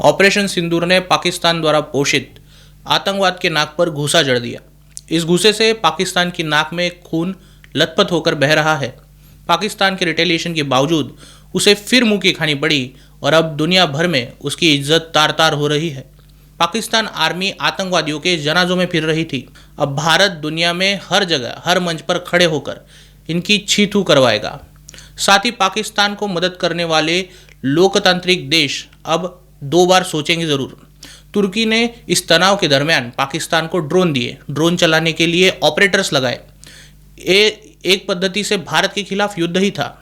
Operation सिंदूर ने पाकिस्तान द्वारा पोषित आतंकवाद के नाक पर घूसा जड़ दिया। इस घूसे से पाकिस्तान की नाक में खून लथपथ होकर बह रहा है। पाकिस्तान के रिटेलिएशन के बावजूद उसे फिर मुंह की खानी पड़ी और अब दुनिया भर में उसकी इज्जत तार तार हो रही है। पाकिस्तान आर्मी आतंकवादियों के जनाजों में फिर रही थी। अब भारत दुनिया में हर जगह हर मंच पर खड़े होकर इनकी छीतू करवाएगा। साथ ही पाकिस्तान को मदद करने वाले लोकतांत्रिक देश अब 2 बार सोचेंगे जरूर। तुर्की ने इस तनाव के दरमियान पाकिस्तान को ड्रोन दिए, ड्रोन चलाने के लिए ऑपरेटर्स लगाए। एक पद्धति से भारत के खिलाफ युद्ध ही था।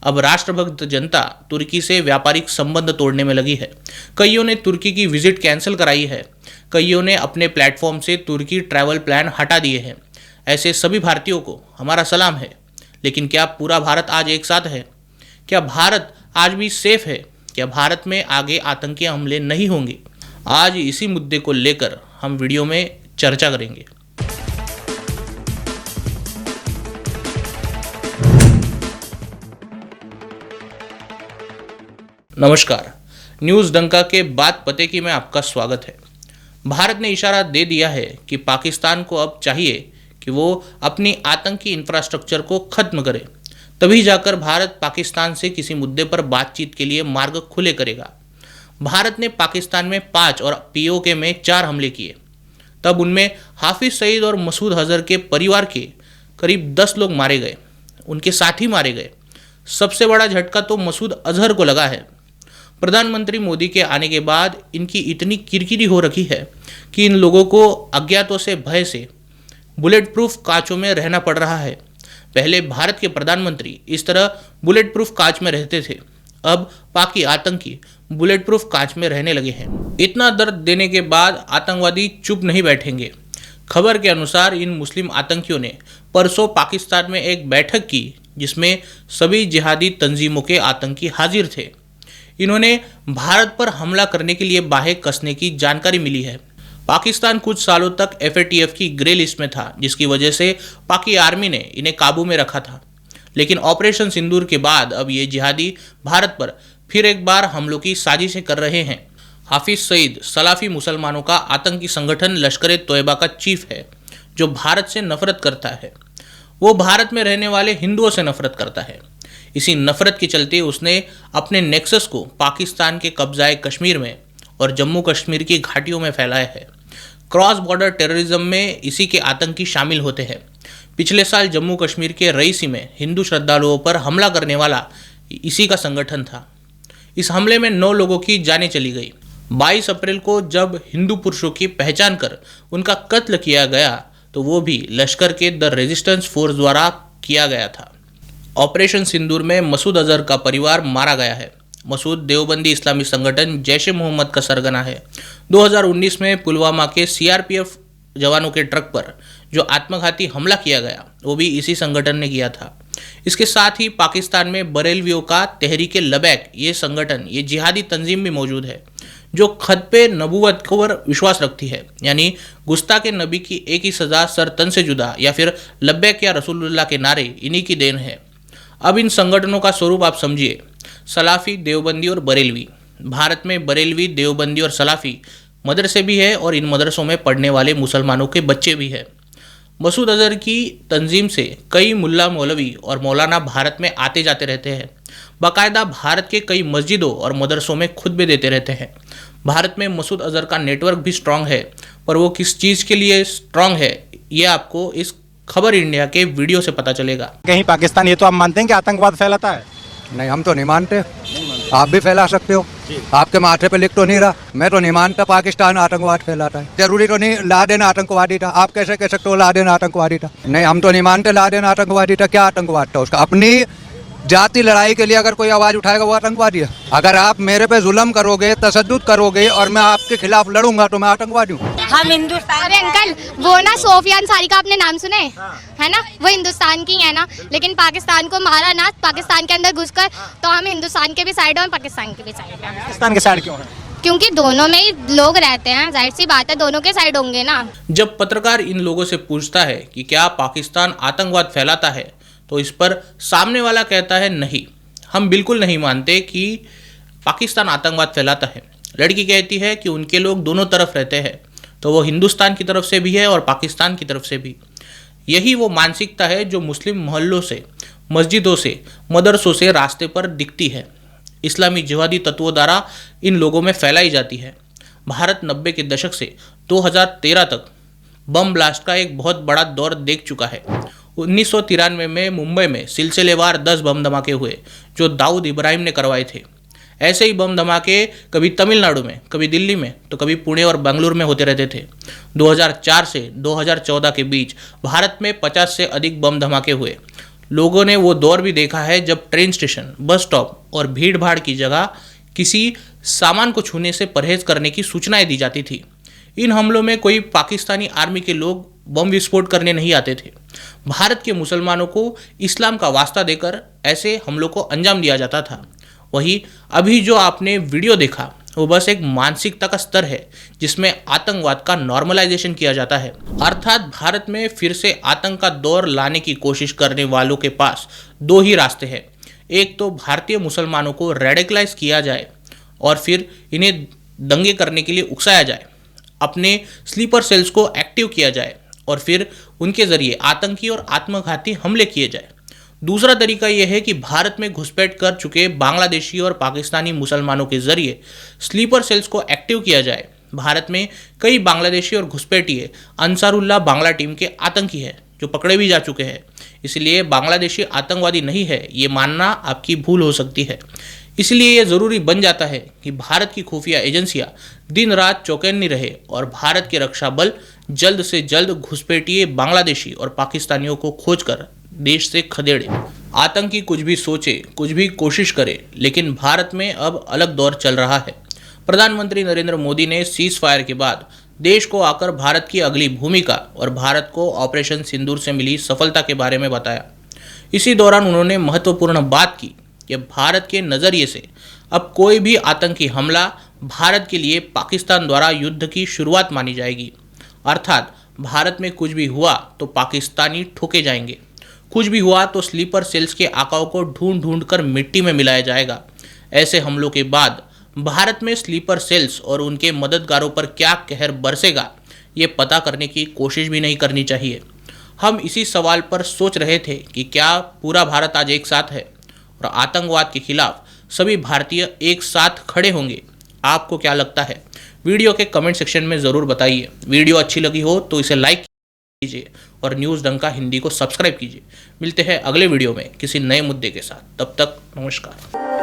अब राष्ट्रभक्त जनता तुर्की से व्यापारिक संबंध तोड़ने में लगी है। कईयों ने तुर्की की विजिट कैंसिल कराई है। कईयों ने अपने प्लेटफॉर्म से तुर्की ट्रैवल प्लान हटा दिए हैं। ऐसे सभी भारतीयों को हमारा सलाम है। लेकिन क्या पूरा भारत आज एक साथ है? क्या भारत आज भी सेफ है? क्या भारत में आगे आतंकी हमले नहीं होंगे? आज इसी मुद्दे को लेकर हम वीडियो में चर्चा करेंगे। नमस्कार, न्यूज़ डंका के बात पते की में आपका स्वागत है। भारत ने इशारा दे दिया है कि पाकिस्तान को अब चाहिए कि वो अपनी आतंकी इंफ्रास्ट्रक्चर को खत्म करे, तभी जाकर भारत पाकिस्तान से किसी मुद्दे पर बातचीत के लिए मार्ग खुले करेगा। भारत ने पाकिस्तान में 5 और पीओके में 4 हमले किए। तब उनमें हाफिज सईद और मसूद अजहर के परिवार के करीब 10 लोग मारे गए, उनके साथी मारे गए। सबसे बड़ा झटका तो मसूद अजहर को लगा है। प्रधानमंत्री मोदी के आने के बाद इनकी इतनी किरकिरी हो रखी है कि इन लोगों को अज्ञातों से भय से बुलेट प्रूफ कांचों में रहना पड़ रहा है। पहले भारत के प्रधानमंत्री इस तरह बुलेट प्रूफ कांच में रहते थे, अब पाकि आतंकी बुलेट प्रूफ कांच में रहने लगे हैं। इतना दर्द देने के बाद आतंकवादी चुप नहीं बैठेंगे। खबर के अनुसार इन मुस्लिम आतंकियों ने परसों पाकिस्तान में एक बैठक की जिसमें सभी जिहादी तंजीमों के आतंकी हाजिर थे। इन्होंने भारत पर हमला करने के लिए बाहें कसने की जानकारी मिली है। पाकिस्तान कुछ सालों तक FATF की ग्रे लिस्ट में था, जिसकी वजह से पाकि आर्मी ने इन्हें काबू में रखा था। लेकिन ऑपरेशन सिंदूर के बाद अब ये जिहादी भारत पर फिर एक बार हमलों की साजिशें कर रहे हैं। हाफिज सईद सलाफी मुसलमानों का आतंकी संगठन लश्कर तोयबा का चीफ है, जो भारत से नफरत करता है। वो भारत में रहने वाले हिंदुओं से नफरत करता है। इसी नफरत के चलते उसने अपने नेक्सस को पाकिस्तान के कब्जाए कश्मीर में और जम्मू कश्मीर की घाटियों में फैलाया है। क्रॉस बॉर्डर टेररिज्म में इसी के आतंकी शामिल होते हैं। पिछले साल जम्मू कश्मीर के रईसी में हिंदू श्रद्धालुओं पर हमला करने वाला इसी का संगठन था। इस हमले में 9 लोगों की जानें चली गई। 22 अप्रैल को जब हिंदू पुरुषों की पहचान कर उनका कत्ल किया गया तो वो भी लश्कर के द रेजिस्टेंस फोर्स द्वारा किया गया था। ऑपरेशन सिंदूर में मसूद अजहर का परिवार मारा गया है। मसूद देवबंदी इस्लामी संगठन जैश-ए-मोहम्मद का सरगना है। 2019 में पुलवामा के CRPF जवानों के ट्रक पर जो आत्मघाती हमला किया गया वो भी इसी संगठन ने किया था। इसके साथ ही पाकिस्तान में बरेलवियों का तहरीक-ए-लबैक ये संगठन, ये जिहादी तंजीम भी मौजूद है, जो खत पे नबूवत पर विश्वास रखती है। यानी गुस्ताख नबी की एक ही सज़ा सर तन से जुदा या फिर लब्बैक या रसूलुल्लाह के नारे इन्हीं की देन है। अब इन संगठनों का स्वरूप आप समझिए, सलाफी, देवबंदी और बरेलवी। भारत में बरेलवी, देवबंदी और सलाफी मदरसे भी है और इन मदरसों में पढ़ने वाले मुसलमानों के बच्चे भी हैं। मसूद अजहर की तंजीम से कई मुल्ला मौलवी और मौलाना भारत में आते जाते रहते हैं। बाकायदा भारत के कई मस्जिदों और मदरसों में खुतबे देते रहते हैं। भारत में मसूद अजहर का नेटवर्क भी स्ट्रांग है, पर वो किस चीज़ के लिए स्ट्रांग है ये आपको इस खबर इंडिया के वीडियो से पता चलेगा। कहीं पाकिस्तान ये तो आप मानते हैं कि आतंकवाद फैलाता है? नहीं, हम तो नहीं मानते। आप भी फैला सकते हो, आपके माथे पे लिख तो नहीं रहा। मैं तो नहीं मानता पाकिस्तान आतंकवाद फैलाता है। जरूरी तो नहीं लादेन आतंकवादी था। आप कैसे कह सकते हो लादेन आतंकवादी था? नहीं, हम तो नहीं मानते लादेन आतंकवादी था। क्या आतंकवाद था उसका? अपनी जाति लड़ाई के लिए अगर कोई आवाज़ उठाएगा वो आतंकवादी है। अगर आप मेरे पे जुल्म करोगे, तशद्दुद करोगे और मैं आपके खिलाफ लड़ूंगा तो मैं आतंकवादी हूँ। हम हिंदुस्तान। अरे अंकल, वो ना सोफिया अंसारी का आपने नाम सुना है ना? वो हिंदुस्तान की है ना, लेकिन पाकिस्तान को मारा ना, पाकिस्तान के अंदर घुसकर। तो हम हिंदुस्तान के भी साइड हैं और पाकिस्तान के भी साइड हैं। पाकिस्तान के साइड क्यों है? क्योंकि दोनों में ही लोग रहते हैं, जाहिर सी बात है दोनों के साइड होंगे ना। जब पत्रकार इन लोगों से पूछता है कि क्या पाकिस्तान आतंकवाद फैलाता है, तो इस पर सामने वाला कहता है नहीं, हम बिल्कुल नहीं मानते कि पाकिस्तान आतंकवाद फैलाता है। लड़की कहती है कि उनके लोग दोनों तरफ रहते हैं, तो वो हिंदुस्तान की तरफ से भी है और पाकिस्तान की तरफ से भी। यही वो मानसिकता है जो मुस्लिम मोहल्लों से, मस्जिदों से, मदरसों से रास्ते पर दिखती है। इस्लामी जिहादी तत्वों द्वारा इन लोगों में फैलाई जाती है। भारत 90 के दशक से 2013 तक बम ब्लास्ट का एक बहुत बड़ा दौर देख चुका है। 1993 में मुंबई में सिलसिलेवार 10 बम धमाके हुए जो दाऊद इब्राहिम ने करवाए थे। ऐसे ही बम धमाके कभी तमिलनाडु में, कभी दिल्ली में, तो कभी पुणे और बेंगलुरु में होते रहते थे। 2004 से 2014 के बीच भारत में 50 से अधिक बम धमाके हुए। लोगों ने वो दौर भी देखा है जब ट्रेन स्टेशन, बस स्टॉप और भीड़ भाड़ की जगह किसी सामान को छूने से परहेज करने की सूचनाएं दी जाती थी। इन हमलों में कोई पाकिस्तानी आर्मी के लोग बम विस्फोट करने नहीं आते थे। भारत के मुसलमानों को इस्लाम का वास्ता देकर ऐसे हमलों को अंजाम दिया जाता था। वही अभी जो आपने वीडियो देखा वो बस एक मानसिकता का स्तर है जिसमें आतंकवाद का नॉर्मलाइजेशन किया जाता है। अर्थात भारत में फिर से आतंक का दौर लाने की कोशिश करने वालों के पास दो ही रास्ते हैं। एक तो भारतीय मुसलमानों को रेडिकलाइज किया जाए और फिर इन्हें दंगे करने के लिए उकसाया जाए, अपने स्लीपर सेल्स को एक्टिव किया जाए और फिर उनके जरिए आतंकी और आत्मघाती हमले किए जाए। दूसरा तरीका यह है कि भारत में घुसपैठ कर चुके बांग्लादेशी और पाकिस्तानी मुसलमानों के जरिए स्लीपर सेल्स को एक्टिव किया जाए। भारत में कई बांग्लादेशी और घुसपैठिए अंसारुल्लाह बांग्ला टीम के आतंकी हैं जो पकड़े भी जा चुके हैं। इसलिए बांग्लादेशी आतंकवादी नहीं है ये मानना आपकी भूल हो सकती है। इसलिए यह ज़रूरी बन जाता है कि भारत की खुफिया एजेंसियां दिन रात चौकन्नी रहे और भारत के रक्षा बल जल्द से जल्द घुसपैठिए बांग्लादेशी और पाकिस्तानियों को खोजकर देश से खदेड़े। आतंकी कुछ भी सोचे, कुछ भी कोशिश करे, लेकिन भारत में अब अलग दौर चल रहा है। प्रधानमंत्री नरेंद्र मोदी ने सीज फायर के बाद देश को आकर भारत की अगली भूमिका और भारत को ऑपरेशन सिंदूर से मिली सफलता के बारे में बताया। इसी दौरान उन्होंने महत्वपूर्ण बात की कि भारत के नज़रिए से अब कोई भी आतंकी हमला भारत के लिए पाकिस्तान द्वारा युद्ध की शुरुआत मानी जाएगी। अर्थात भारत में कुछ भी हुआ तो पाकिस्तानी ठोके जाएंगे, कुछ भी हुआ तो स्लीपर सेल्स के आकाओं को ढूंढ ढूंढ कर मिट्टी में मिलाया जाएगा। ऐसे हमलों के बाद भारत में स्लीपर सेल्स और उनके मददगारों पर क्या कहर बरसेगा ये पता करने की कोशिश भी नहीं करनी चाहिए। हम इसी सवाल पर सोच रहे थे कि क्या पूरा भारत आज एक साथ है और आतंकवाद के खिलाफ सभी भारतीय एक साथ खड़े होंगे। आपको क्या लगता है? वीडियो के कमेंट सेक्शन में ज़रूर बताइए। वीडियो अच्छी लगी हो तो इसे लाइक कीजिए और न्यूज़ डंका हिंदी को सब्सक्राइब कीजिए। मिलते हैं अगले वीडियो में किसी नए मुद्दे के साथ। तब तक नमस्कार।